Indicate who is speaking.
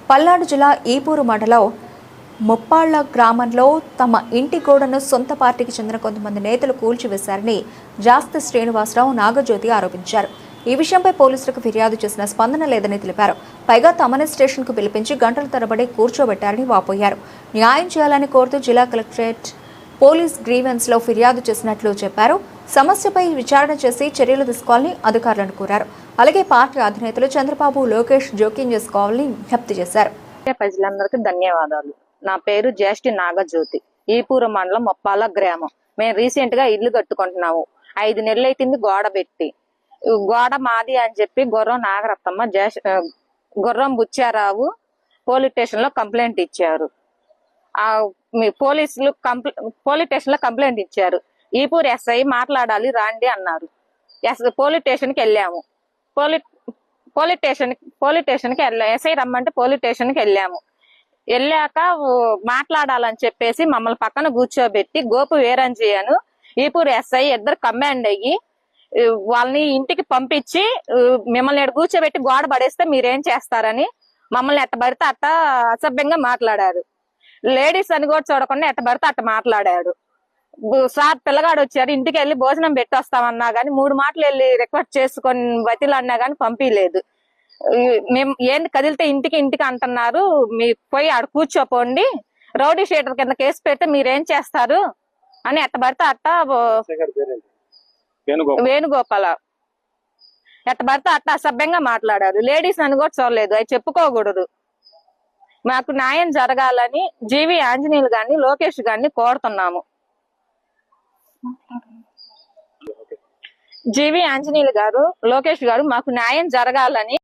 Speaker 1: పల్నాడు జిల్లా ఈపూరు మండలం ముప్పాళ్ల గ్రామంలో తమ ఇంటి గోడను సొంత పార్టీకి చెందిన కొంతమంది నేతలు కూల్చివేశారని జాస్తి శ్రీనివాసరావు నాగజ్యోతి ఆరోపించారు. ఈ విషయంపై పోలీసులకు ఫిర్యాదు చేసిన స్పందన లేదని తెలిపారు. పైగా తమనే స్టేషన్కు పిలిపించి గంటల తరబడి కూర్చోబెట్టారని వాపోయారు. న్యాయం చేయాలని కోరుతూ జిల్లా కలెక్టరేట్ పోలీస్ గ్రీవెన్స్ లో ఫిర్యాదు చేసినట్లు చెప్పారు. సమస్యపై విచారణ చేసి చర్యలు తీసుకోవాలని అధికారులను కోరారు. అలాగే పార్టీ అధినేతలు చంద్రబాబు, లోకేష్ జోక్యం చేసుకోవాలని విజ్ఞప్తి చేశారు.
Speaker 2: ప్రజలందరికీ ధన్యవాదాలు. నా పేరు జ్యేష్ఠి నాగజ్యోతి. ఈపూరు మండలం ముప్పాల గ్రామం. మేము రీసెంట్ గా ఇల్లు కట్టుకుంటున్నాము. 5 నెలలు అయితుంది గోడ పెట్టి. గోడ మాది అని చెప్పి గుర్రం నాగరత్నమ్మ, గుర్రం బుచ్చారావు పోలీస్ స్టేషన్ లో కంప్లైంట్ ఇచ్చారు. పోలీస్ స్టేషన్ లో కంప్లైంట్ ఇచ్చారు. ఈపూర్ ఎస్ఐ మాట్లాడాలి రాండి అన్నారు. పోలీస్ స్టేషన్ కి వెళ్ళాము. పోలీస్ స్టేషన్ కి వెళ్ళాము. ఎస్ఐ రమ్మంటే పోలీస్ స్టేషన్ కి వెళ్ళాము. వెళ్ళాక మాట్లాడాలని చెప్పేసి మమ్మల్ని పక్కన కూర్చోబెట్టి గోపు వీరంజయ్యను ఈపూర్ ఎస్ఐ ఇద్దరు కమాండ్ అయ్యి వాళ్ళని ఇంటికి పంపించి మిమ్మల్ని కూర్చోబెట్టి గోడ పడేస్తే మీరేం చేస్తారని మమ్మల్ని ఎట్ట పడితే అట్ట అసభ్యంగా మాట్లాడారు. లేడీస్ అని కూడా చూడకుండా ఎట్ట పడితే అట్ట మాట్లాడాడు. సార్ పిల్లగాడు వచ్చారు, ఇంటికి వెళ్ళి భోజనం పెట్టి వస్తామన్నా గానీ 3 మాటలు వెళ్ళి రిక్వెస్ట్ చేసుకొని బతిలన్నా గానీ పంపించలేదు. మేము ఏంది కదిలితే ఇంటికి అంటున్నారు, మీ పోయి ఆడ కూర్చోపోండి, రౌడీ షీటర్ కింద కేసు పెడితే మీరేం చేస్తారు అని ఎట్ట పడితే అట్ట వేణుగోపాల ఎట్ట పడితే అట్ట అసభ్యంగా మాట్లాడారు. లేడీస్ అని కూడా చూడలేదు, అవి చెప్పుకోకూడదు. మాకు న్యాయం జరగాలని జీవి ఆంజనేయులు గారిని, లోకేష్ గారిని కోరుతున్నాము. జీవి ఆంజనేయులు గారు, లోకేష్ గారు మాకు న్యాయం జరగాలని